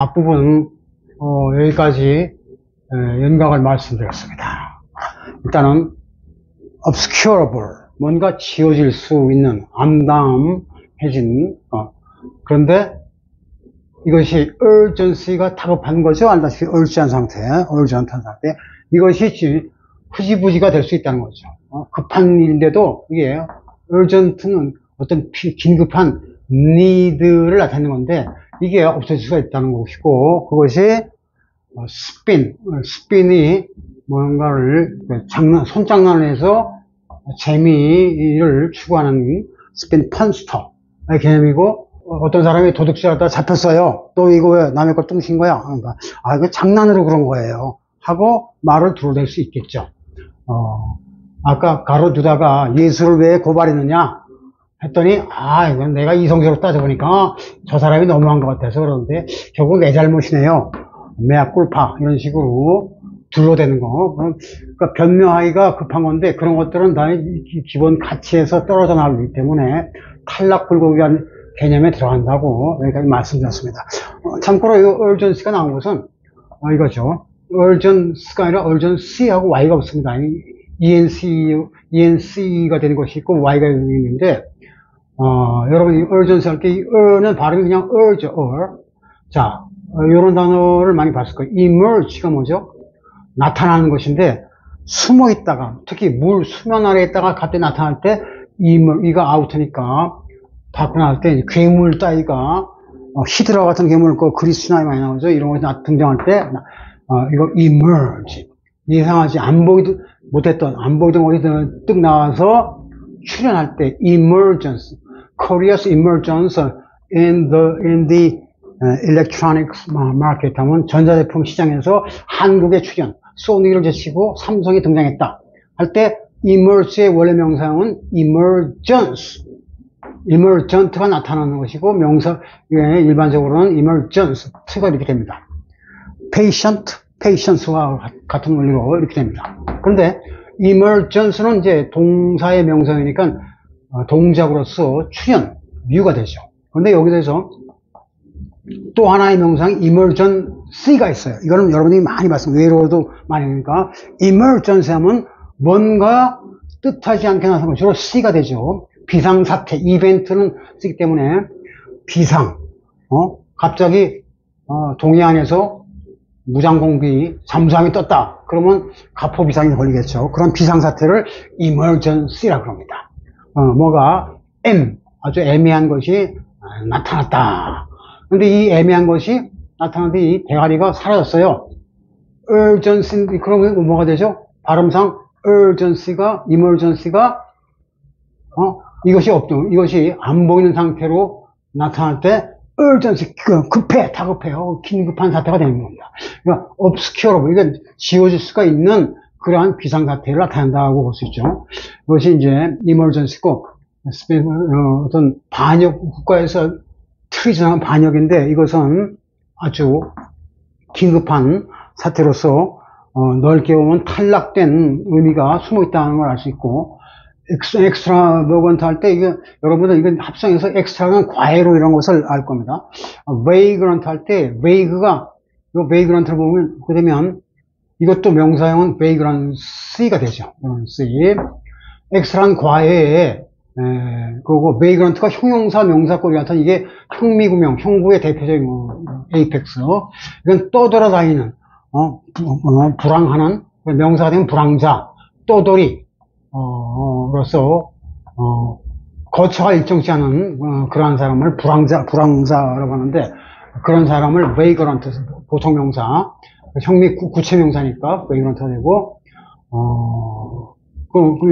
앞부분 여기까지 연각을 말씀드렸습니다. 일단은 obscurable, 뭔가 지워질 수 있는 암담해진 그런데 이것이 urgency가 다급한 거죠. 알다시피 urgent한 상태. 이것이 흐지부지가 될 수 있다는 거죠. 급한 일인데도 이게 urgent는 어떤 긴급한 need를 나타내는 건데 이게 없어질 수가 있다는 것이고, 그것이 스핀이 뭔가를 손장난을 해서 재미를 추구하는 스핀 펀스터의 개념이고, 어떤 사람이 도둑질하다 잡혔어요. 또 이거 왜 남의 걸 뚱신 거야? 그러니까 이거 장난으로 그런 거예요 하고 말을 들어댈 수 있겠죠. 아까 가로두다가 예수를 왜 고발했느냐 했더니 이건 내가 이성적으로 따져보니까 저 사람이 너무한 것 같아서 그러는데 결국 내 잘못이네요, 메아 꿀파, 이런 식으로 둘러대는 거. 그러니까 변명하기가 급한 건데 그런 것들은 다 기본 가치에서 떨어져 나오기 때문에 탈락 굴곡이 한 개념에 들어간다고 여기까지 말씀드렸습니다. 참고로 이 urgency가 나온 것은 이거죠. urgency가 아니라 urgency하고 y가 없습니다. ENC가 되는 것이 있고 y가 있는데 여러분 이 urgency 할 때 이 는 발음이 그냥 urge. 자, 이런 단어를 많이 봤을 거예요. emerge가 뭐죠? 나타나는 것인데 숨어 있다가, 특히 수면 아래에 있다가 갑자기 나타날 때 이가 아우트니까 밖으로 나올 때 괴물 따위가 히드라 같은 괴물, 그리스 신화에 많이 나오죠. 이런 것이 등장할 때 이거 emerge, 이상하지, 안 보이던 것이 뜩 나와서 출현할 때 emergence, Korea's emergence in the electronics market 하면 전자제품 시장에서 한국의 출현, 소니를 제치고 삼성이 등장했다 할 때 emerge의 원래 명사형은 emergent가 나타나는 것이고, 일반적으로는 emergence가 이렇게 됩니다. patience와 같은 원리로 이렇게 됩니다. 그런데 emergence는 이제 동사의 명사이니까 동작으로서 출현, 뮤가 되죠. 그런데 여기서 또 하나의 명상 emergency가 있어요. 이거는 여러분이 많이 봤습니다. 외로워도 많이 하니까 emergency 하면 뭔가 뜻하지 않게 나타나는 주로 C가 되죠. 비상사태, 이벤트는 쓰기 때문에 비상, 갑자기 동해안에서 무장공비, 잠수함이 떴다 그러면 가포비상이 걸리겠죠. 그런 비상사태를 emergency라고 합니다. 뭐가 아주 애매한 것이 나타났다. 근데 이 애매한 것이 나타났는데 이 대가리가 사라졌어요. urgency, 그러면 뭐가 되죠? 발음상 urgency가, emergency가 이것이 안 보이는 상태로 나타날 때 urgency, 다급해요. 긴급한 사태가 되는 겁니다. 그러니까 obscurable, 이건 지워질 수가 있는 그러한 비상사태를 나타낸다고 볼 수 있죠. 이것이 이제 emergency고, 어떤 반역, 국가에서 틀이 지나간 반역인데 이것은 아주 긴급한 사태로서 넓게 보면 탈락된 의미가 숨어 있다는 걸 알 수 있고, extravagant 할 때 여러분들 이건 합성해서 extra는 과외로 이런 것을 알 겁니다. vagrant 할 때 vagrant를 보면 되면 이것도 명사형은 vagrantcy가 되죠. extra는 과외에 그리고 vagrant가 형용사 명사꼴이 같은, 이게 형미구명, 형구의 대표적인 apex, 이건 떠돌아다니는 불황하는, 명사가 되면 불황자, 떠돌이 로서 거처가 일정치 않은 그러한 사람을 불황자라고 하는데, 그런 사람을 vagrant, 보통 명사, 형미 구체 명사니까 vagrant가 되고,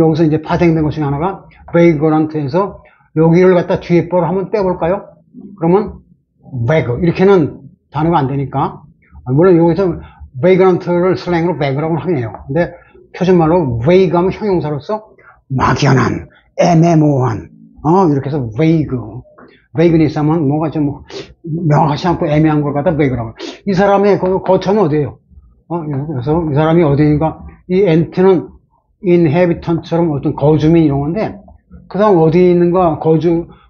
여기서 이제 파생된 것 중에 하나가 vagrant에서 여기를 갖다 뒤에 뻘을 한번 떼볼까요? 그러면 vag, 이렇게는 단어가 안 되니까, 물론 여기서 vagrant를 슬랭으로 vag라고 하긴 해요. 근데 표준말로 vague 하면 형용사로서 막연한, 애매모호한, 이렇게 해서 vagueness 하면 뭔가 좀 명확하지 않고 애매한 걸 갖다 vagu라고. 이 사람의 거처는 어디예요? 그래서 이 사람이 어디인가, 이 엔트는 inhabitant처럼 어떤 거주민 이런 건데, 그 사람 어디 있는가,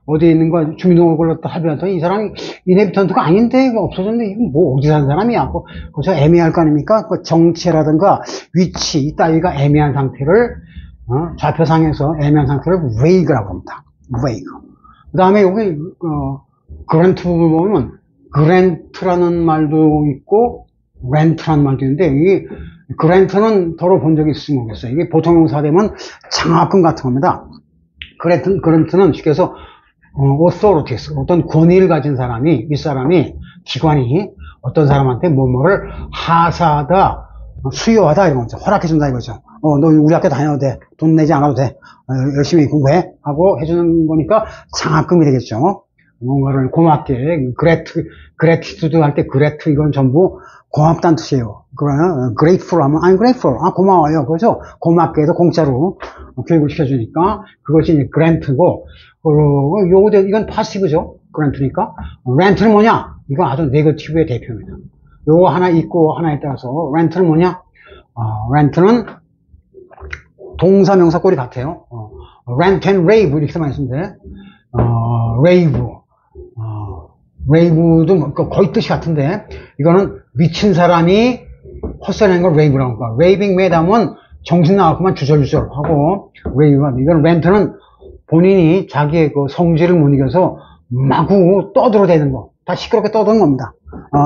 어디에 있는 거 주민등록을 합의하더니 이 사람이 이네비턴트가 아닌데 이거 없어졌는데 이거 뭐 어디 사는 사람이야? 그래서 애매할 거 아닙니까? 그 정체라든가 위치 이따위가 애매한 상태를 좌표상에서 애매한 상태를 vague라고 합니다. vague. 그 다음에 여기 그랜트 부분을 보면 그랜트라는 말도 있고 렌트라는 말도 있는데 이 그랜트는 더러 본 적이 있을지 모르겠어요. 이게 보통 용사 되면 장학금 같은 겁니다. 그랜트는 쉽게 해서 authorities, 어떤 권위를 가진 사람이, 윗사람이, 기관이 어떤 사람한테 뭐뭐를 하사하다, 수여하다 이런 거죠. 허락해준다 이거죠. 너 우리 학교 다녀도 돼. 돈 내지 않아도 돼. 열심히 공부해. 하고 해주는 거니까 장학금이 되겠죠. 뭔가를 고맙게, 그래티튜드 할 때 그래트 이건 전부 고맙다는 뜻이에요. 그러면 grateful 하면 I'm grateful. 고마워요. 그래서 고맙게 해도 공짜로 교육을 시켜주니까 그것이 이제 grant고 이건 passive죠. grant니까. rent는 뭐냐? 이건 아주 negative의 대표입니다. 요거 하나 있고 하나에 따라서 rent는 뭐냐? rent는 동사 명사 꼴이 같아요. rent and rave 이렇게 많이 쓰는데 rave도 거의 뜻이 같은데 이거는 미친 사람이 헛소리하는 걸 rave라고 합니다. raving 매다면 정신 나갔구만 주절주절 하고 rave가 이건 rent는 본인이 자기의 그 성질을 못 이겨서 마구 떠들어대는 거, 다 시끄럽게 떠드는 겁니다.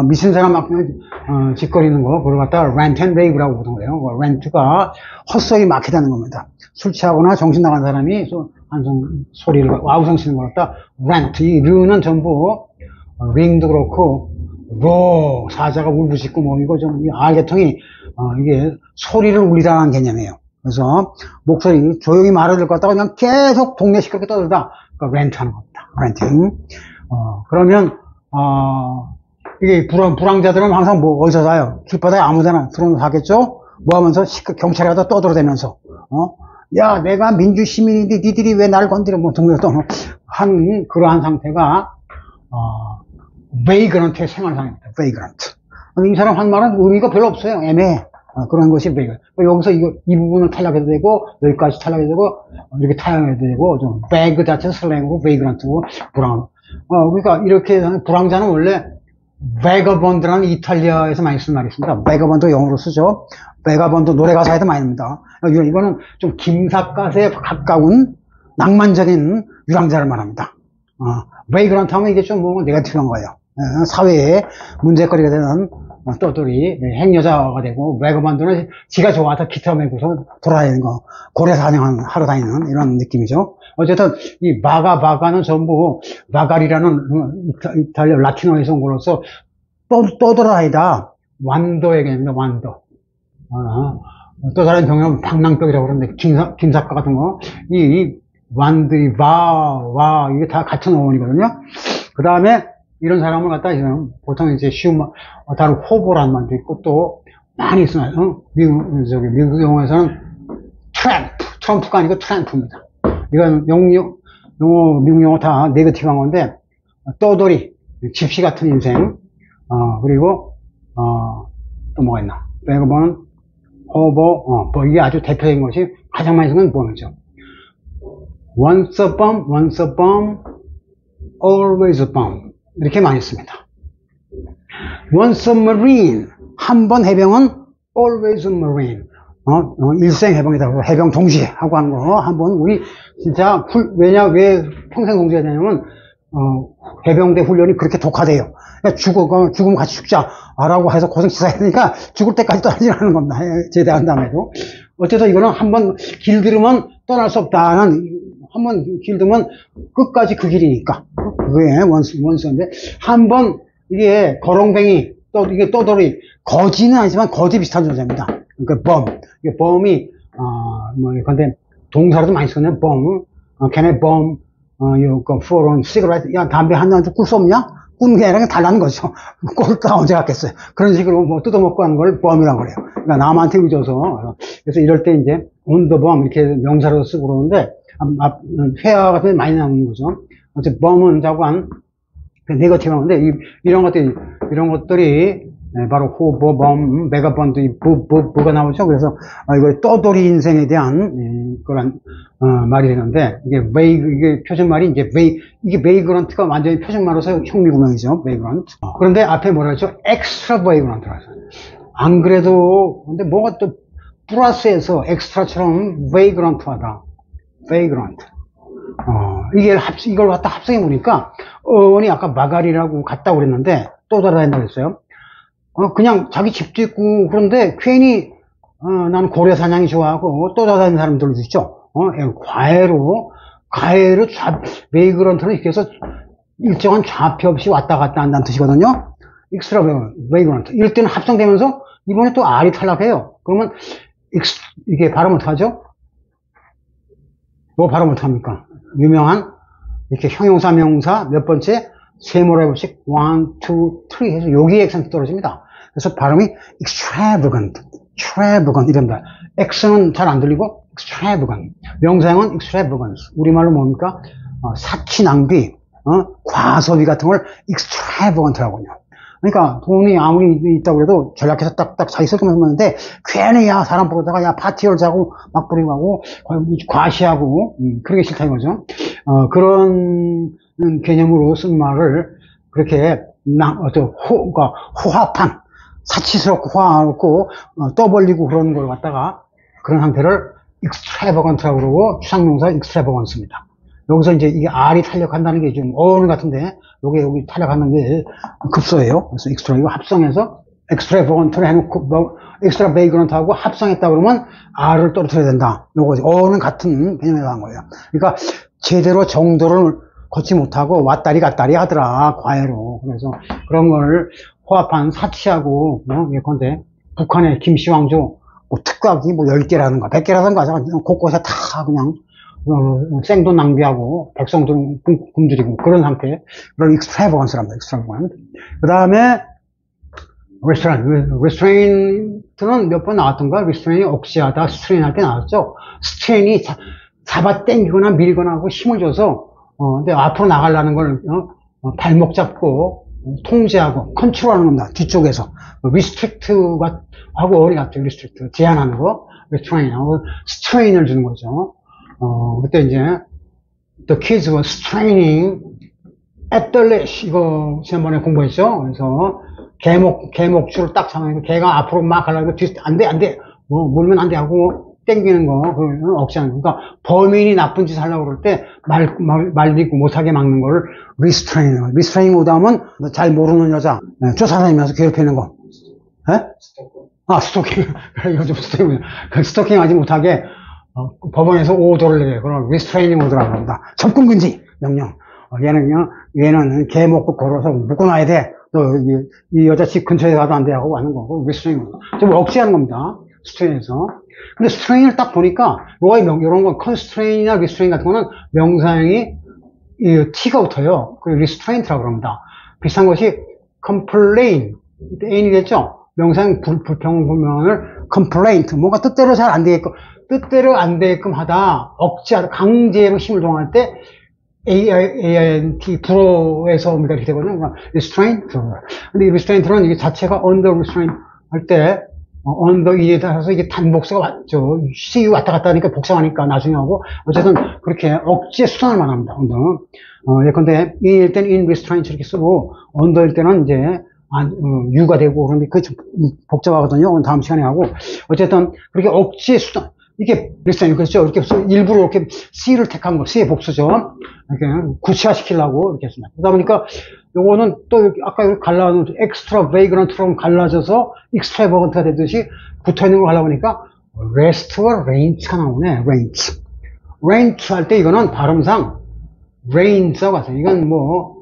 미친 사람 막 짓거리는 거, 그걸 갖다가 rant and rave라고 보는 거예요. rent가 헛소리 막 해대는 겁니다. 술 취하거나 정신 나간 사람이 소리를 와우성 치는 걸 갖다 rant, 이 르는 전부 ring도 그렇고 로 사자가 울부짖고 뭐 이거 좀 알계통이 이게 소리를 울리라는 개념이에요. 그래서 목소리 조용히 말을 들 것 같다가 그냥 계속 동네 시끄럽게 떠들다 그러니까 렌트하는 겁니다. 렌팅. 그러면 이게 불황자들은 항상 뭐 어디서 사요? 길바닥에 아무데나 들어오면 사겠죠? 뭐 하면서 경찰에 가다 떠들어대면서 야 내가 민주시민인데 니들이 왜 날 건드려 뭐 등등 하는 그러한 상태가 vagrant의 생활상입니다. vagrant. 이 사람 한 말은 의미가 별로 없어요. 애매해. 그런 것이 vagrant. 여기서 이 부분을 탈락해도 되고, 여기까지 탈락해도 되고, 이렇게 탈락해도 되고, 좀 vague 자체 슬랭으로 vagrant고, 불황. 그러니까 이렇게 불황자는 원래 vagabond라는 이탈리아에서 많이 쓰는 말이 있습니다. vagabond 영어로 쓰죠. vagabond 노래 가사에도 많이 납니다. 이거는 좀 김삿갓에 가까운 낭만적인 유랑자를 말합니다. vagrant 하면 이게 좀 뭐 네거티브한 거예요. 사회에 문제거리가 되는 떠돌이 행여자가 되고 vagabond는 지가 좋아서 기타 메고서 돌아다니는 거 고래 사냥하러 다니는 이런 느낌이죠. 어쨌든 이 바가는 전부 바갈이라는 이탈리아 라틴어에서 온 거로서 떠돌아다니다 완도의 개념입니다. 완도. 또 다른 경우는 방랑벽이라고 그러는데 김삿갓 같은 거 이 완들이 이게 다 같은 어원이거든요. 그 다음에 이런 사람을 갖다 보통 이제 쉬운 다른 호보라는 말도 있고 또 많이 쓰나요? 미국 영어에서는 트럼프가 아니고 트램프입니다. 이건 미국 영어 다 네거티브한 건데 떠돌이, 집시 같은 인생, 그리고 또 뭐가 있나? 베그먼, 호보, 뭐 이게 아주 대표적인 것이 가장 많이 쓰는 건 뭐죠? Once a bum, always a bum. 이렇게 많이 씁니다. Once a marine. 한 번 해병은 always a marine. 일생 해병이다. 해병 동시에 하고 하는 거. 한 번 우리 진짜 왜 평생 동시에 되냐면 해병대 훈련이 그렇게 독하대요. 그러니까 죽으면 같이 죽자라고 해서 고생치사 했으니까 죽을 때까지 떠나지 않는 겁니다. 제대한 다음에도. 어쨌든 이거는 한 번 길들으면 떠날 수 없다는, 한 번 길들으면 끝까지 그 길이니까. 그게 원수인데, 한 번 이게 거렁뱅이, 이게 떠돌이, 거지는 아니지만 거지 비슷한 존재입니다. 그러니까 이게 범이, 근데 동사로도 많이 쓰는 범, can I bomb, you go for a cigarette? 야, 담배 한 잔 꿀 수 없냐? 꾸는 게 아니라 달라는 거죠. 꿀을 다 언제 갖겠어요. 그런 식으로 뭐 뜯어먹고 하는 걸 범이라고 그래요. 그러니까 남한테 의져서. 그래서 이럴 때 이제 on the bomb 이렇게 명사로 쓰고 그러는데, 회화 같은 데 많이 나오는 거죠. 어쨌든 범은 자관, 네거티브한 건데, 이런 것들이 네, 바로 호버범, 메가번드, 부가 나오죠. 그래서, 이거 떠돌이 인생에 대한, 그런, 말이 되는데, 이게 표준말이 이게 베이그런트가 완전히 표준말로서 형미구명이죠. 베이그런트. 그런데 앞에 뭐라 했죠? 엑스트라 베이그런트라고 했어요. 안 그래도, 근데 뭐가 또, 플러스에서 엑스트라처럼 베이그런트하다. 베이그런트. 이걸 갖다 합성해 보니까, 어원이 아까 마가리라고 같다고 그랬는데, 또 달아낸다고 했어요. 그냥 자기 집도 있고, 그런데 괜히, 나는 고래 사냥이 좋아하고, 또 달아다니는 사람들도 있죠. 과외로, 베이그런트는 이렇게 해서 일정한 좌표 없이 왔다 갔다 한다는 뜻이거든요. 엑스트라 베이그런트. 이럴 때는 합성되면서, 이번에 또 R이 탈락해요. 그러면, 이게 발음 어떡하죠? 뭐 발음 어떡합니까? 유명한, 이렇게 형용사, 명사, 몇 번째, 세모로 해보씩, 1, 2, 3 해서 여기에 액센트 떨어집니다. 그래서 발음이 extravagant, 이랍니다. X는 잘 안 들리고, extravagant. 명사형은 extravagance. 우리말로 뭡니까? 사치 낭비, 과소비 같은 걸 extravagant라고 하거든요. 그러니까 돈이 아무리 있다고 해도 전략해서 딱딱 자기 쓸 것만 쓰는데 괜히 사람 보다가 파티 열자고 막 부리고 하고 과시하고 그러기 싫다 이거죠. 그런 개념으로 쓴 말을 그렇게 그러니까 호합한 사치스럽고 호화롭고 떠벌리고 그런 걸 갖다가 그런 상태를 extravagant라고 그러고 추상명사 extravagance입니다. 여기서 이제 이게 R이 탄력한다는 게 좀 어원 같은데, 여기 탄력하는 게 급소예요. 그래서 이거 합성해서 extravagant를 해놓고, extra vagrant하고 합성했다 그러면 R을 떨어뜨려야 된다. 요거지. 어원은 같은 개념에서 한 거예요. 그러니까 제대로 정도를 걷지 못하고 왔다리 갔다리 하더라, 과외로. 그래서 그런 걸 호합한 사치하고, 예컨대 북한의 김씨왕조, 특각이 10개라든가, 100개라든가, 곳곳에 다 그냥, 생돈 낭비하고 백성들 굶주리고 그런 상태, 그런 extravagance랍니다. extravagant. 그 다음에 restraint는 몇 번 나왔던가? restraint이 억제하다, strain 할 때 나왔죠. strain이 잡아 당기거나 밀거나 하고 힘을 줘서 근데 앞으로 나가려는 걸 발목 잡고 통제하고 컨트롤하는 겁니다. 뒤쪽에서 restrict가 하고 어리 같죠. restrict 제한하는 거, restrain하고 strain을 주는 거죠. 그때 이제, the kids were straining at the leash. 이거 지난번에 공부했죠? 그래서, 개목줄을 딱 잡아내고, 개가 앞으로 막 가려고, 안 돼. 물면 안 돼 하고, 땡기는 거, 억제하는 거. 그러니까, 범인이 나쁜 짓 하려고 그럴 때, 말리고 못하게 막는 거를 restraining 오다면, 잘 모르는 여자, 쫓아다니면서 괴롭히는 거. 스토킹. 요즘 스토킹 하지 못하게, 법원에서 오더를 내려요. 그럼 리스트레이닝 오더라고 합니다. 접근 금지 명령. 얘는 개 먹고 걸어서 묶어놔야 돼. 너 이 여자 집 근처에 가도 안 돼 하고 하는 거고 리스트레이닝. 좀 억제하는 겁니다. 스트레인에서. 근데 스트레인을 딱 보니까 이런 건 컨스트레인이나 리스트레인 같은 거는 명사형이 T가 붙어요. 그 리스트레인트라고 합니다. 비슷한 것이 complain. N이 됐죠? 명사형 불평불명을 complaint. 뭔가 뜻대로 잘 안 되게끔 하다, 억제하다, 강제로 힘을 동할 때, AINT, 불어에서 옵니다. 이렇게 되거든요. restraint. 근데 이 restraint는 이게 자체가 under restraint 할 때, under 이에 따라서 이게 단복사가 왔죠. C 왔다 갔다 하니까 복잡하니까 나중에 하고, 어쨌든 그렇게 억제 수단을 말합니다. under. 예컨대, 이일 때는 in restraint 이렇게 쓰고, under일 때는 이제, U가 되고, 그런데 그게 좀 복잡하거든요. 그건 다음 시간에 하고. 어쨌든, 그렇게 억제 수단, 이게 리스트레인 그렇죠. 이렇게 일부러 이렇게 C를 택한 거, C의 복수죠. 이렇게 구체화시키려고 이렇게 했습니다. 그러다 보니까 요거는 또 아까 갈라놓은 extra vagrant처럼 갈라져서 extravagant가 되듯이 붙어 있는 걸 하려고 하니까 rest와 range가 나오네. range 할 때 이거는 발음상 range라고 하세요. 이건 뭐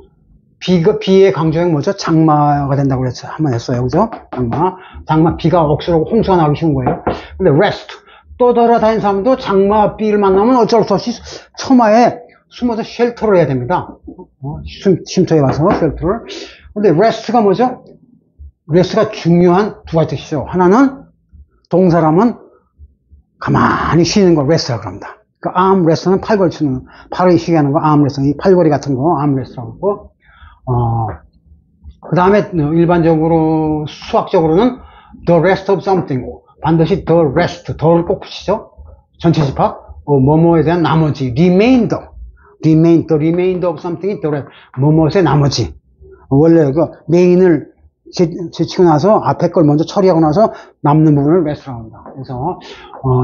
비의 강조형 뭐죠? 장마가 된다고 그랬죠. 한번 했어요. 그죠? 장마, 비가 억수로 홍수가 나기 쉬운 거예요. 근데 rest 또 돌아다니는 사람도 장마 비를 만나면 어쩔 수 없이 처마에 숨어서 쉘터를 해야 됩니다. 쉼터에 가서 쉘터를. 근데 rest가 뭐죠? rest가 중요한 두 가지 뜻이죠. 하나는 동사라면 가만히 쉬는 걸 rest라고 합니다. 그러니까 armrest는 팔 걸치는, 팔을 쉬게 하는 거 armrest, 이 팔걸이 같은 거 armrest라고 하고, 그 다음에 일반적으로 수학적으로는 the rest of something. 반드시 the rest, the를 꼭 붙이죠. 전체 집합. 뭐뭐에 대한 나머지. remainder. the remainder of something, the rest. 뭐뭐의 나머지. 원래 그 메인을 제치고 나서 앞에 걸 먼저 처리하고 나서 남는 부분을 rest라고 합니다. 그래서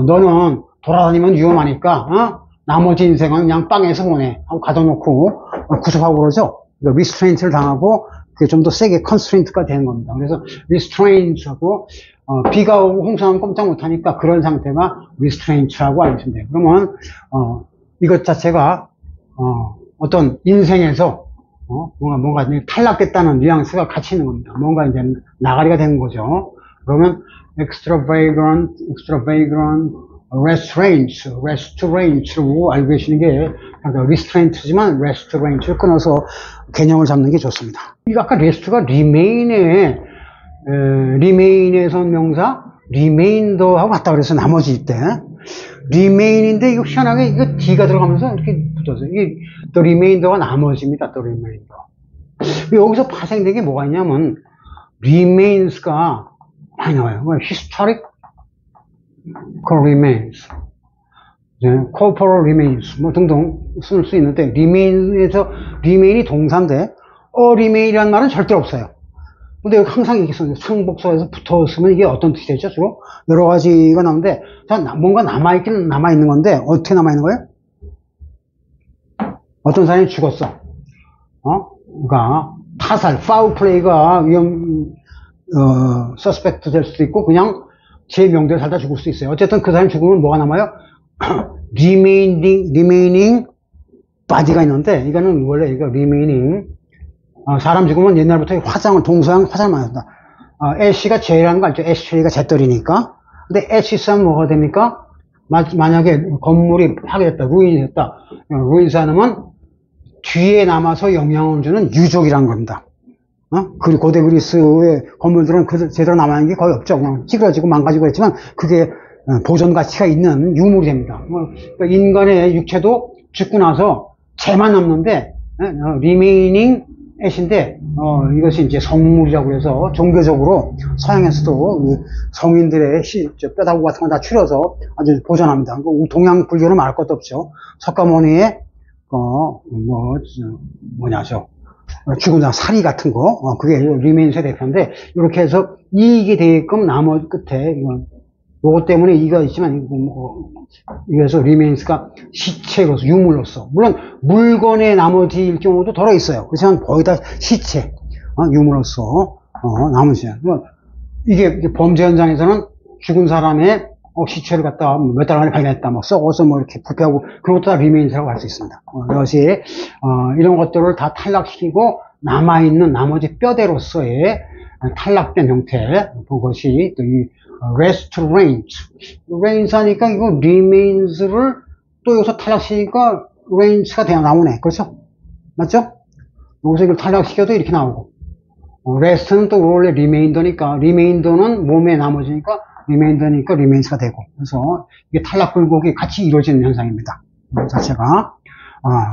너는 돌아다니면 위험하니까 나머지 인생은 그냥 빵에서 보내 하고 가둬놓고 구속하고 그러죠. restraint를 당하고 그게 좀 더 세게 constraint가 되는 겁니다. 그래서 restraint하고 비가 오고 홍수하면 꼼짝 못하니까 그런 상태가 restraint라고 알면 돼요. 그러면 이것 자체가 어떤 인생에서 뭔가 탈락됐다는 뉘앙스가 같이 있는 겁니다. 뭔가 이제 나가리가 되는 거죠. 그러면 extravagant, restraint로 알고 계시는 게 restraint지만 restraint를 끊어서 개념을 잡는 게 좋습니다. 이거 아까 rest가 remain에서 명사 remainder하고 같다 그래서 나머지 있대. remain인데 이거 희한하게 이거 d가 들어가면서 이렇게 붙었어요. 이게 the remainder가 나머지입니다. the remainder. 여기서 파생된 게 뭐가 있냐면 remains가 많이 나와요. historic remains, corporal remains 뭐 등등 쓸 수 있는데 remain이 동사인데 remain이라는 말은 절대 없어요. 근데 여기 항상 이렇게 써요. 상복서에서 붙었으면 이게 어떤 뜻이 되죠? 주로 여러 가지가 나오는데 뭔가 남아있긴 남아있는 건데 어떻게 남아있는 거예요? 어떤 사람이 죽었어. 그러니까 타살, 파울 플레이가 서스펙트 될 수도 있고 그냥 제 명대로 살다 죽을 수 있어요. 어쨌든 그 사람이 죽으면 뭐가 남아요? remaining body가 있는데 이거는 원래 이거 remaining 사람 죽으면 옛날부터 동서양 화장을 많이 한다. 애쉬가 죄라는 거 알죠? 애쉬가 잿더리니까. 근데 애쉬 싸면 뭐가 됩니까? 만약에 건물이 파괴됐다, 루인이 됐다. 루인 싸면 뒤에 남아서 영향을 주는 유족이라는 겁니다. 그리고 고대 그리스의 건물들은 제대로 남아있는 게 거의 없죠. 그냥 찌그러지고 망가지고 했지만 그게 보존 가치가 있는 유물이 됩니다. 그러니까 인간의 육체도 죽고 나서 재만 남는데 remaining 애신데 이것이 이제 성물이라고 해서 종교적으로 서양에서도 성인들의 뼈다구 같은 거 다 추려서 아주 보존합니다. 동양 불교는 말할 것도 없죠. 석가모니의 죽은 사람 사리 같은 거 그게 리메인스의 대표인데 이렇게 해서 이익이 되게끔 나머지 끝에 요것 때문에 이가 있지만 이래서 리메인스가 시체로서 유물로서 물론 물건의 나머지일 경우도 덜어 있어요. 그렇지만 거의 다 시체 유물로서 나머지 이게 범죄 현장에서는 죽은 사람의 시체를 갖다 몇 달 만에 발견했다 썩어서 이렇게 부패하고 그런 것도 다 리메인스라고 할 수 있습니다. 이것이 이런 것들을 다 탈락시키고 남아있는 나머지 뼈대로서의 탈락된 형태 그것이 또 이 restraint 하니까 이거 remains를 또 여기서 탈락시키니까 range가 나오네. 그렇죠? 맞죠? 여기서 이걸 탈락시켜도 이렇게 나오고 rest는 또 원래 remainder니까 remainder는 몸의 나머지니까 remainder니까 remains가 되고 그래서 이게 탈락 굴곡이 같이 이루어지는 현상입니다. 이 자체가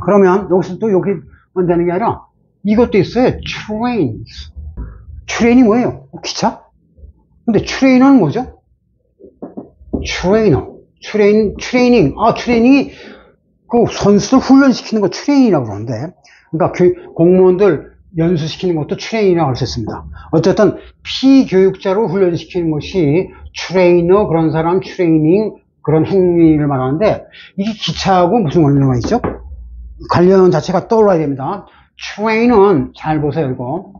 그러면 여기서 또 여기 되는 게 아니라 이것도 있어요. trains. 트레인이 뭐예요? 기차? 근데 트레이너는 뭐죠? 트레이닝. 트레이닝이 그 선수들 훈련시키는 거 트레이닝이라고 그러는데 그러니까 공무원들 연수시키는 것도 트레이닝이라고 할 수 있습니다. 어쨌든 피교육자로 훈련시키는 것이 트레이너 그런 사람 트레이닝 그런 행위를 말하는데 이게 기차하고 무슨 관련이 있죠? 관련 자체가 떠올라야 됩니다. 트레인은 잘 보세요 이거.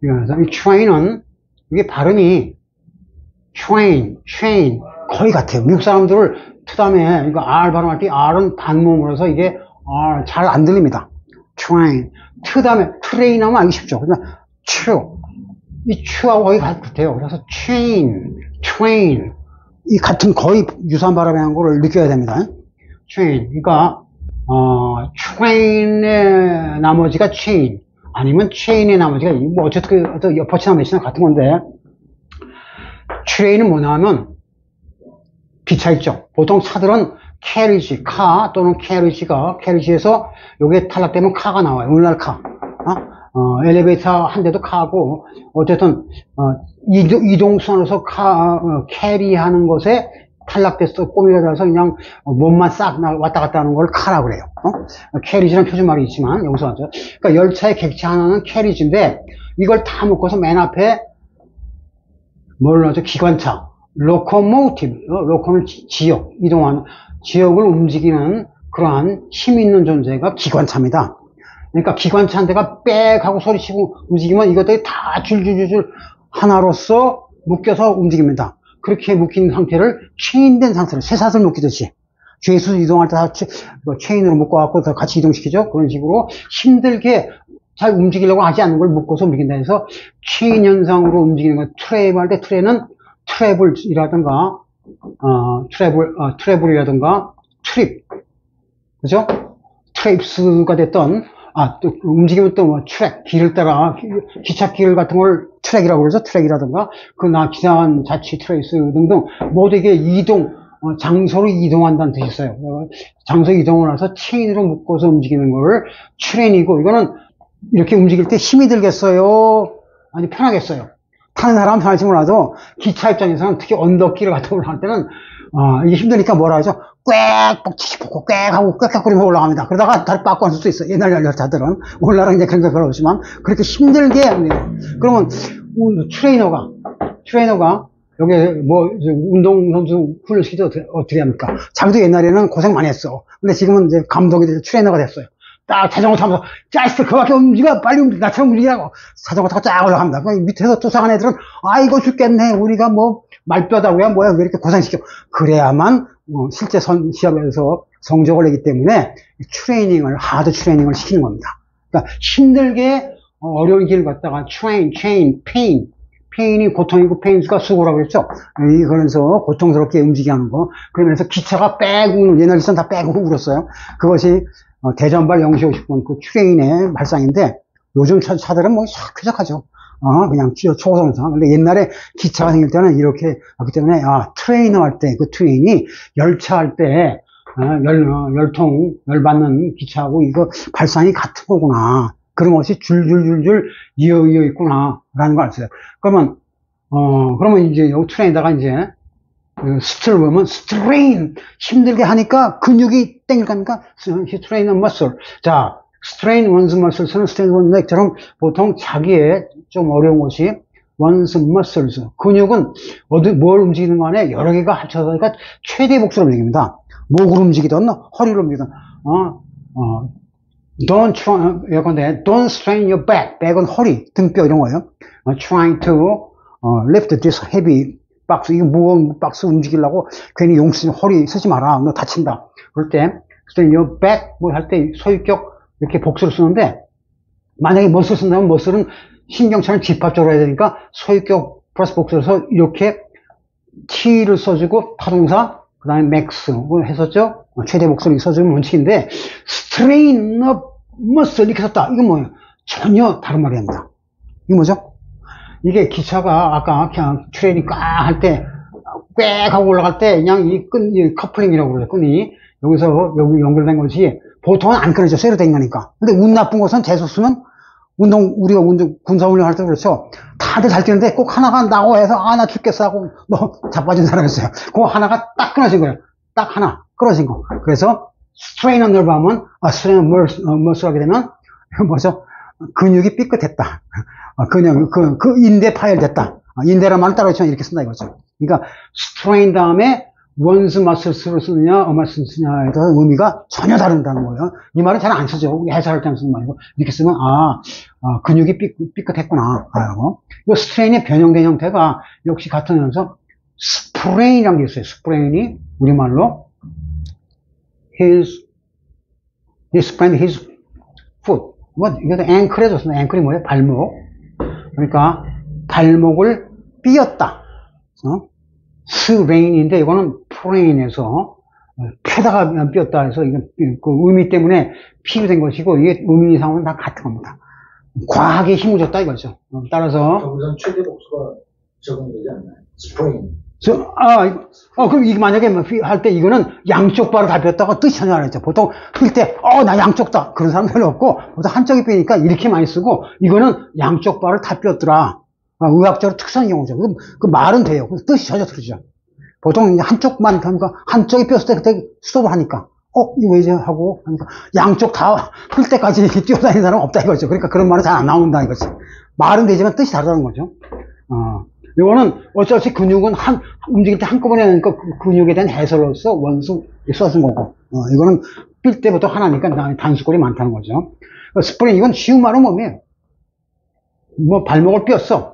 이 트레인은 이게 발음이 train 거의 같아요. 미국 사람들을 트다음에 이거 R 발음할 때 R은 반모음으로서 이게 R 잘 안 들립니다. train 트다음에 트레인 하면 알기 쉽죠. 그러면 이 추하고 거의 같아요. 그래서 train 이 같은 거의 유사한 발음의 한 거를 느껴야 됩니다. train 그러니까 train의 나머지가 chain 아니면 chain의 나머지가 뭐 어쨌든 엎어치나 매치나 같은 건데 트레인은 뭐냐 하면 기차 있죠. 보통 차들은 캐리지, 카 또는 캐리지에서 요게 탈락되면 카가 나와요. 오늘날 카. 엘리베이터 한 대도 가고, 어쨌든, 이동선에서 캐리하는 것에 탈락돼서 꼬미가 돼서 그냥 몸만 싹 왔다 갔다 하는 걸 카라고 그래요. 캐리지라는 표준말이 있지만, 여기서 하죠. 그러니까 열차의 객차 하나는 캐리지인데, 이걸 다 묶어서 맨 앞에 뭘 넣죠? 기관차. 로코모티브. 로코는 지역, 이동하는, 지역을 움직이는 그러한 힘 있는 존재가 기관차입니다. 그러니까 기관차 한 대가 빽 하고 소리치고 움직이면 이것들이 다 줄줄줄줄 하나로서 묶여서 움직입니다. 그렇게 묶인 상태를 체인된 상태로 쇠사슬 묶이듯이 죄수 이동할 때 다 체인으로 묶어갖고 같이 이동시키죠. 그런 식으로 힘들게 잘 움직이려고 하지 않는 걸 묶어서 움직인다 해서 체인 현상으로 움직이는 거. 트레이블 할 때 트레는 트래블이라든가 트래블이라든가 트립, 그죠? 트레이프스가 됐던 또 움직이면 또 뭐 트랙, 길을 따라 기찻길 같은 걸 트랙이라고 그러죠. 트랙이라든가 기사한 자치 트레이스 등등 모두 이게 이동, 장소로 이동한다는 뜻이 있어요. 장소 이동을 해서 체인으로 묶어서 움직이는 걸 트레인이고, 이거는 이렇게 움직일 때 힘이 들겠어요? 아니 편하겠어요? 타는 사람은 편할지 몰라도 기차 입장에서는 특히 언덕길을 같은 걸 할 때는 이게 힘드니까 뭐라 하죠? 꽥 뻑치고 꽥 하고 꽥꽥거리면서 올라갑니다. 그러다가 다리 빠꾸 할 수도 있어요. 옛날 열차들은 오늘날은 이제 그런 게 별로 없지만 그렇게 힘들게 합니다. 그러면 트레이너가 여기 뭐 운동선수 훈련시키도 어떻게 합니까? 자기도 옛날에는 고생 많이 했어. 근데 지금은 이제 감독이 돼서 트레이너가 됐어요. 딱 자전거 타면서 짜이스 그밖에 움직여, 빨리 움직여, 나처럼 움직이라고 자전거 타고 쫙 올라갑니다. 밑에서 쫓아간 애들은 아이고 죽겠네, 우리가 뭐 말뼈다고야 뭐야 왜 이렇게 고생시켜. 그래야만 실제 시합에서 성적을 내기 때문에 하드 트레이닝을 시키는 겁니다. 그러니까 힘들게 어려운 길을 갔다가 페인이 고통이고 페인스가 수고라고 그랬죠. 그러면서 고통스럽게 움직이는 거. 그러면서 기차가 빼고, 옛날 기차는 다 빼고 울었어요. 그것이 대전발 0시 50분 그 트레인의 발상인데, 요즘 차들은 뭐 쾌적하죠. 그냥 초고속선. 근데 옛날에 기차가 생길 때는 이렇게 하기 때문에, 트레이너 할 때, 그 트레인이 열차 할 때, 열받는 기차하고 이거 발상이 같은 거구나. 그런 것이 줄줄줄줄 이어 있구나. 라는 걸 알았어요. 그러면 이제 요 트레인에다가 이제, 스트를 보면 스트레인 힘들게 하니까 근육이 땡길 겁니까? 스트레인 머슬. 자, 스트레인 원스 머슬스는 스트레인 원스 넥처럼 보통 자기의 좀 어려운 것이 원스 머슬스. 근육은 뭘 움직이는 거 안에 여러 개가 합쳐서 그러니까 최대 복수로 움직입니다. 목을 움직이든 허리를 움직이든 don't strain your back. back은 허리, 등뼈 이런 거예요. trying to lift this heavy 박스, 이거 무거운 박스 움직이려고 괜히 허리 쓰지 마라. 너 다친다. 그럴 때, strain your back 뭐 할 때 소유격 이렇게 복수를 쓰는데, 만약에 머슬 쓴다면 머슬은 신경처럼 집합적으로 해야 되니까 소유격 플러스 복수를 써서 이렇게 T를 써주고 타동사, 그 다음에 max 뭐 했었죠? 최대 복수를 써주면 원칙인데, strain up muscle 이렇게 썼다. 이건 뭐예요? 전혀 다른 말이 아닙니다. 이거 뭐죠? 이게 기차가 아까 그냥 트레인이 꽉 할 때, 꽥 하고 올라갈 때, 그냥 이 커플링이라고 그러죠. 끈이. 여기서, 여기 연결된 것이, 보통은 안 끊어져. 쇠로 된 거니까. 근데 운 나쁜 것은 재수 쓰면, 우리가 군사훈련 할 때 그렇죠. 다들 잘 뛰는데 꼭 하나가 나고 해서, 나 죽겠어 하고, 너 자빠진 사람 있어요. 그거 하나가 딱 끊어진 거예요. 딱 하나. 끊어진 거. 그래서, strain on nerve 하면, strain on muscle 하게 되면, 뭐죠? 근육이 삐끗했다. 그 인대 파열됐다. 인대란 말은 따로 있지만 이렇게 쓴다 이거죠. 그러니까 strain 다음에 원스 muscle를 쓰느냐, muscle 쓰느냐에 대한 의미가 전혀 다른다는 거예요. 이 말은 잘 안 쓰죠. 해설할 때는 쓰는 말이고 이렇게 쓰면 근육이 삐끗했구나. 이 strain의 변형된 형태가 역시 같은 형태서 sprain이라는 게 있어요. sprain이 우리말로 he sprained his foot. 이것도 앵클 해줬습니다. 앵클이 뭐예요? 발목. 그러니까 발목을 삐었다. 스레인인데 이거는 프레인에서 펴다가 삐었다 해서 이건 그 의미 때문에 피부된 것이고 이게 의미상은 다 같은 겁니다. 과하게 힘을 줬다 이거죠. 따라서 우선 최대 복수가 적용되지 않나요? 그럼 이게 만약에 할 때 이거는 양쪽 발을 다 폈다고 뜻이 전혀 안 했죠. 보통 필 때, 나 양쪽 다. 그런 사람 별로 없고, 보통 한쪽이 삐니까 이렇게 많이 쓰고, 이거는 양쪽 발을 다 폈더라. 의학적으로 특수한 경우죠. 그 말은 돼요. 뜻이 전혀 다르죠. 보통 한쪽만, 그러니까 한쪽이 폈을 때 그때 스톱을 하니까, 이거 왜지? 하고, 하니까 양쪽 다 풀 때까지 이렇게 뛰어다니는 사람은 없다 이거죠. 그러니까 그런 말은 잘 안 나온다 이거지. 말은 되지만 뜻이 다르다는 거죠. 이거는 어쩔 수 없이 근육은 움직일 때 한꺼번에 하니까 그 근육에 대한 해설로서 원수 써준 거고, 이거는 뛸 때부터 하나니까 단수골이 많다는 거죠. 스프링, 이건 쉬운 말은 뭐예요? 발목을 삐었어.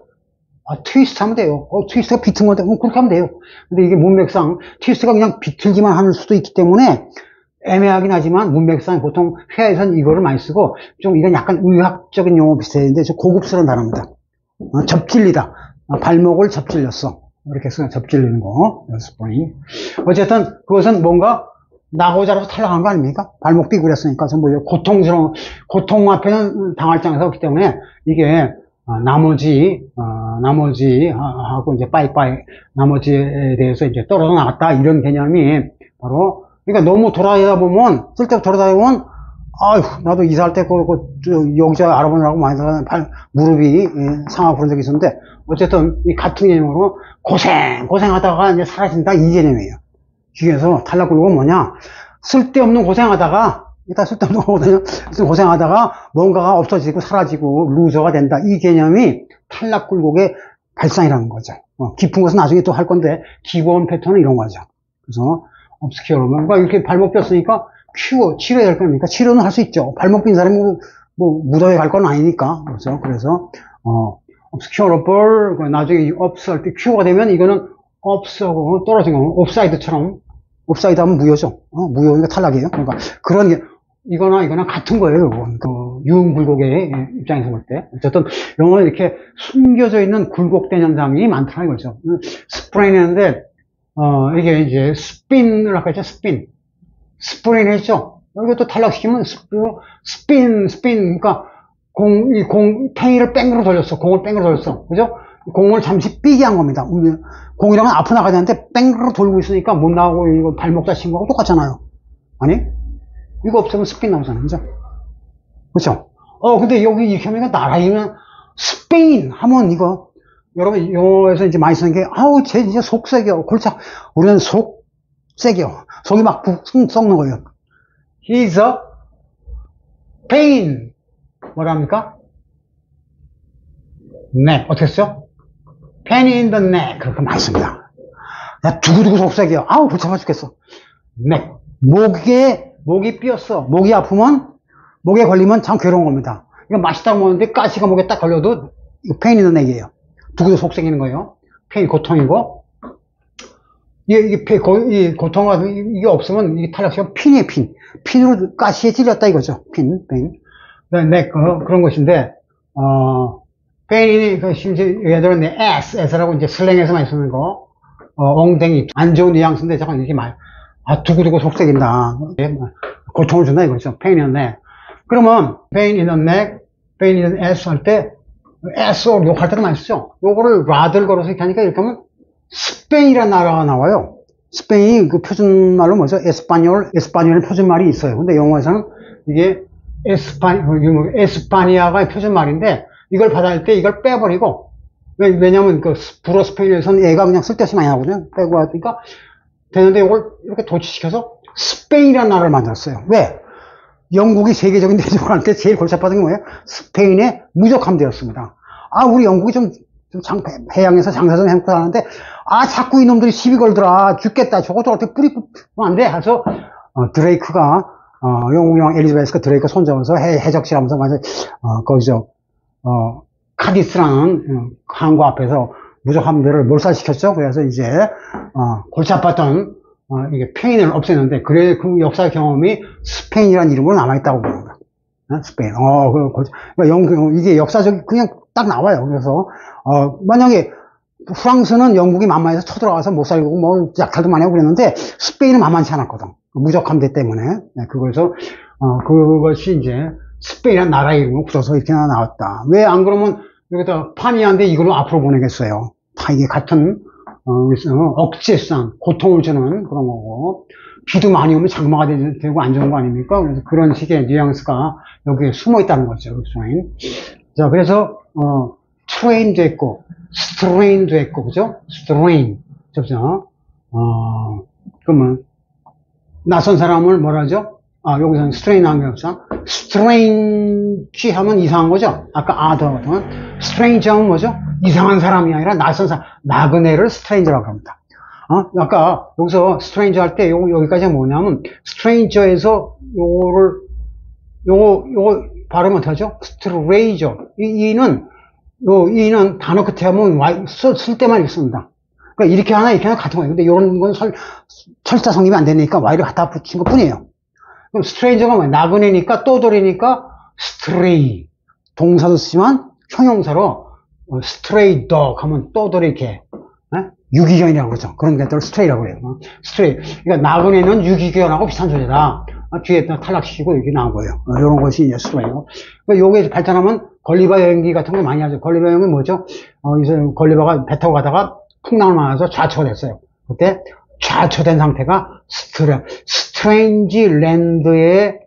트위스트 하면 돼요. 트위스트가 비튼 건데, 그렇게 하면 돼요. 근데 이게 문맥상, 트위스트가 그냥 비틀기만 할 수도 있기 때문에 애매하긴 하지만 문맥상 보통 회화에서는 이거를 많이 쓰고, 좀 이건 약간 의학적인 용어 비슷한데, 좀 고급스러운 단어입니다. 접질리다. 발목을 접질렸어. 이렇게 해서 접질리는 거. 스프링. 어쨌든 그것은 뭔가 나고자 해서 탈락한 거 아닙니까? 발목 삐고 그랬으니까 전부 고통 앞에는 당할 장사가 없기 때문에 이게 나머지하고 이제 빠이빠이, 나머지에 대해서 이제 떨어져 나갔다. 이런 개념이 바로, 그러니까 너무 돌아다니다 보면, 쓸데없이 돌아다니다 보면, 나도 이사할 때 여기서 알아보느라고 많이 무릎이 상하고 그런 적이 있었는데, 어쨌든 이 같은 개념으로 고생하다가 이제 사라진다 이 개념이에요. 중에서 탈락굴곡은 뭐냐? 쓸데없는 고생하다가, 일단 쓸데없는 거거든요. 고생하다가 뭔가가 없어지고 사라지고 루저가 된다. 이 개념이 탈락굴곡의 발상이라는 거죠. 깊은 것은 나중에 또 할 건데, 기본 패턴은 이런 거죠. 그래서, 업스큐어, 뭔가 이렇게 발목 뼈으니까 치료해야 될 겁니까? 치료는 할 수 있죠. 발목 빈 사람이 무덤에 갈 건 아니니까. 그렇죠. 그래서, obscurable, 나중에 업스 할 때 큐어가 되면 이거는 업스하고 떨어진 거, 옵사이드처럼, 옵사이드 하면 무효죠. 무효니까 탈락이에요. 그러니까 그런 게, 이거나 같은 거예요. 유흥굴곡의 입장에서 볼 때. 어쨌든, 영어는 이렇게 숨겨져 있는 굴곡된 현상이 많다 이거죠. 스프레인인데, 이게 이제 스핀을 아까 했죠. 스프레인 했죠. 이것도 탈락시키면 스핀, 그러니까 팽이를 뺑으로 돌렸어. 공을 뺑으로 돌렸어. 그죠? 공을 잠시 삐게 한 겁니다. 공이랑은 앞으로 나가야 되는데 뺑으로 돌고 있으니까 못 나가고 이거 발목 다친 거하고 똑같잖아요. 아니? 이거 없으면 스핀 나오잖아요. 그죠? 그렇죠? 근데 여기 이렇게 하면 나라이면 스페인 하면 이거 여러분 영어에서 이제 많이 쓰는 게 쟤 진짜 속색이요. 골차. 우리는 속색이요. 속이 막 썩는 거예요. He's a pain. 뭐랍니까? neck. 어떻게 쓰죠? pain in the neck. 그렇게 많이 씁니다. 야, 두고두고 속색이요. 골치 아파 죽겠어. neck. 목이 삐었어. 목이 아프면, 목에 걸리면 참 괴로운 겁니다. 이거 맛있다고 먹는데 가시가 목에 딱 걸려도 이거 pain in the neck이에요. 두고두고 속색이는 거예요. pain, 고통이고. 이 고통과 이게 없으면 이게 탈락시키면 핀이에요, 핀. 핀으로 가시에 찔렸다 이거죠. 핀. 네, 그런 것인데, 페인이, 예를 들어, S라고 이제 슬랭에서 많이 쓰는 거, 엉덩이, 안 좋은 뉘앙스인데, 잠깐 이렇게 두고두고 속색인다. 고통을 준다 이거죠. pain in the neck. 그러면, pain in the neck, pain in the S 할 때, S로 욕할 때도 많이 쓰죠. 요거를 rather 걸어서 이렇게 하니까 이렇게 하면, 스페인이라는 나라가 나와요. 스페인이 그 표준말로 뭐죠? 에스파뇰의 표준말이 있어요. 근데 영어에서는 이게 에스파니아가 표준말인데 이걸 받아낼 때 이걸 빼버리고 왜냐면 그 불어 스페인에서는 얘가 그냥 쓸데없이 많이 나오거든요. 빼고 하니까 되는데 이걸 이렇게 도치시켜서 스페인이라는 나라를 만들었어요. 왜? 영국이 세계적인 대적을 할 때 제일 골치 아팠던 게 뭐예요? 스페인의 무적함대였습니다. 우리 영국이 좀 해양에서 장사 좀 해먹고 하는데, 자꾸 이놈들이 시비 걸더라. 죽겠다. 저것도 어떻게 뿌리고 안 돼. 해서, 드레이크가, 영국 왕 엘리자베스가 드레이크 손잡아서 해적질 하면서, 거기서, 카디스라는 항구 앞에서 무적함대를 몰살시켰죠. 그래서 이제, 골치 아팠던, 이게 페인을 없앴는데, 그래, 그 역사 경험이 스페인이라는 이름으로 남아있다고 봅니다. 스페인. 그러니까 이게 역사적, 그냥 딱 나와요. 그래서, 만약에 프랑스는 영국이 만만해서 쳐들어가서 못 살고 약탈도 많이 하고 그랬는데, 스페인은 만만치 않았거든. 무적함대 때문에. 그래서, 그것이 이제 스페인이라는 나라 이름으로 굳어서 이렇게 나왔다. 왜 안 그러면 여기다 파니아인데 이걸로 앞으로 보내겠어요. 다 이게 같은, 억제성, 고통을 주는 그런 거고, 비도 많이 오면 장마가 되고 안 좋은 거 아닙니까? 그래서 그런 식의 뉘앙스가 여기에 숨어 있다는 거죠. 자, 그래서, train도 했고, strain도 했고, 그죠? strain. 그죠? 그러면, 낯선 사람을 뭐라 하죠? 여기서는 strain 하는 게 없어. strange 하면 이상한 거죠? 아까 other 같은 strange 하면 뭐죠? 이상한 사람이 아니라 낯선 사람, 나그네를 stranger라고 합니다. 아까 여기서 stranger 할 때 여기까지가 뭐냐면, stranger에서 요거 발음 어떻게 하죠? stranger. 이는 단어 끝에 하면 쓸 때만 있습니다. 그러니까 이렇게 하나 같은 거예요. 근데 이런 건 철자 성립이 안 되니까 Y를 갖다 붙인 것 뿐이에요. 그럼 stranger가 뭐예요? 나그네니까, 떠돌이니까, stray. 동사도 쓰지만, 형용사로, stray dog 하면 떠돌이 개. 유기견이라고 그러죠. 그런 것들을 stray라고 그래요. stray. 그러니까 나그네는 유기견하고 비슷한 소리다. 뒤에 탈락시키고 이렇게 나온 거예요. 이런 것이 이제 stray고. 그러니까 요게 발전하면 걸리바 여행기 같은 거 많이 하죠. 걸리바 여행은 뭐죠? 이제 걸리바가 배 타고 가다가 풍랑을 맞아서 좌초가 됐어요. 그때 좌초된 상태가 strange land에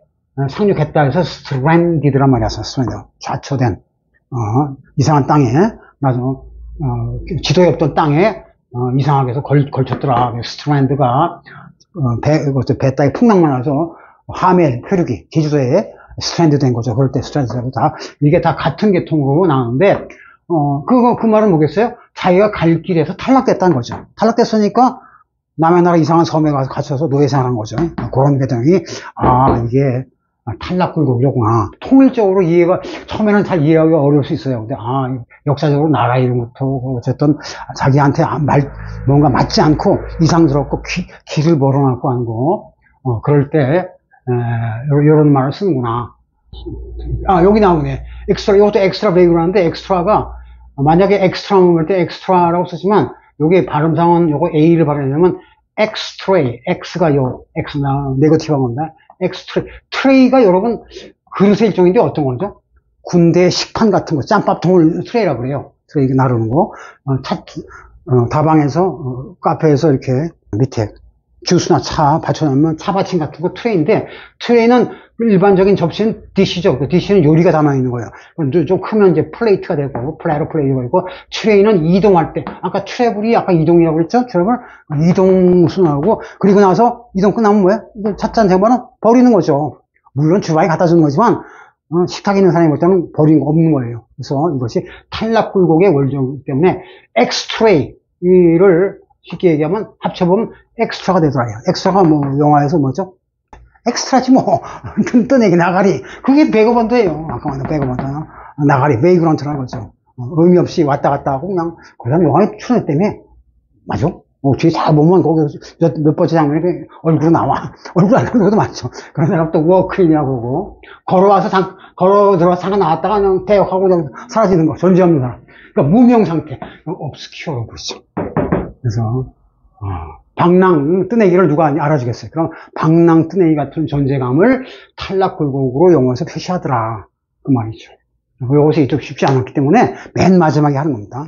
상륙했다 해서 stranded란 말이야. stranded. 좌초된, 이상한 땅에, 지도에 없던 땅에, 이상하게 해서 걸쳤더라. strand가, 배 따위 풍랑만 와서, 하멜, 표류기, 제주도에 strand 된 거죠. 그럴 때 strand라고 이게 다 같은 계통으로 나오는데, 그 말은 뭐겠어요? 자기가 갈 길에서 탈락됐다는 거죠. 탈락됐으니까, 남의 나라 이상한 섬에 가서 갇혀서 노예생활한 거죠. 그런 배경이, 이게 탈락굴곡이구나. 통일적으로 처음에는 잘 이해하기가 어려울 수 있어요. 근데, 역사적으로 나라 이름부터, 어쨌든, 자기한테 뭔가 맞지 않고, 이상스럽고, 길을 멀어놨고 하는 거, 그럴 때, 이런 말을 쓰는구나. 여기 나오네. 엑스트라, 이것도 엑스트라 베이글 하는데, 엑스트라가, 만약에 엑스트라 먹을 때 엑스트라라고 쓰지만, 요게 발음상은 요거 A를 발음하려면, 엑스트레이, X가 네거티브한 겁니다. 트레이가 여러분 그릇의 일종인데 어떤 거죠? 군대 식판 같은 거, 짬밥통을 트레이라고 그래요. 트레이 나르는 거. 다방에서, 카페에서 이렇게 밑에 주스나 차 받쳐놓으면 차받침 같은 거 트레이인데, 트레이는 일반적인 접시는 디시죠. 그 디시는 요리가 담아있는 거예요. 좀 크면 이제 플레이트가 되고, 플라이로 플레이트가 되고, 트레이는 이동할 때, 아까 트래블이 아까 이동이라고 그랬죠? 트래블? 이동 순하고, 그리고 나서 이동 끝나면 뭐예요? 이거 찻잔 대보는 버리는 거죠. 물론 주방에 갖다 주는 거지만, 식탁에 있는 사람이 볼 때는 버린 거 없는 거예요. 그래서 이것이 탈락굴곡의 원조이기 때문에, 엑스트레이를 쉽게 얘기하면 합쳐보면 엑스트라가 되더라고요. 엑스트라가 영화에서 뭐죠? 엑스트라지 뜨내기 나가리. 그게 베거번드예요. 아까 말한 베거번드. 나가리, 베이그런트라는 거죠. 의미 없이 왔다 갔다 하고 그냥 그 사람 영화에 출연했다며. 맞아? 뒤에 잘 보면 거기 몇 번째 장면에 얼굴로 나와. 얼굴 안 나오는 것도 많죠. 그런 사람 또 워크인이라고 그러고 걸어 들어와서 잠깐 나왔다가 그냥 대역하고 그냥 사라지는 거. 존재 없는 사람. 그러니까 무명 상태. obscure라고 그러죠. 그래서 방랑 뜨내기를 누가 알아주겠어요. 그럼 방랑 뜨내기 같은 존재감을 탈락굴곡으로 영어에서 표시하더라 그 말이죠. 이것이 좀 쉽지 않았기 때문에 맨 마지막에 하는 겁니다.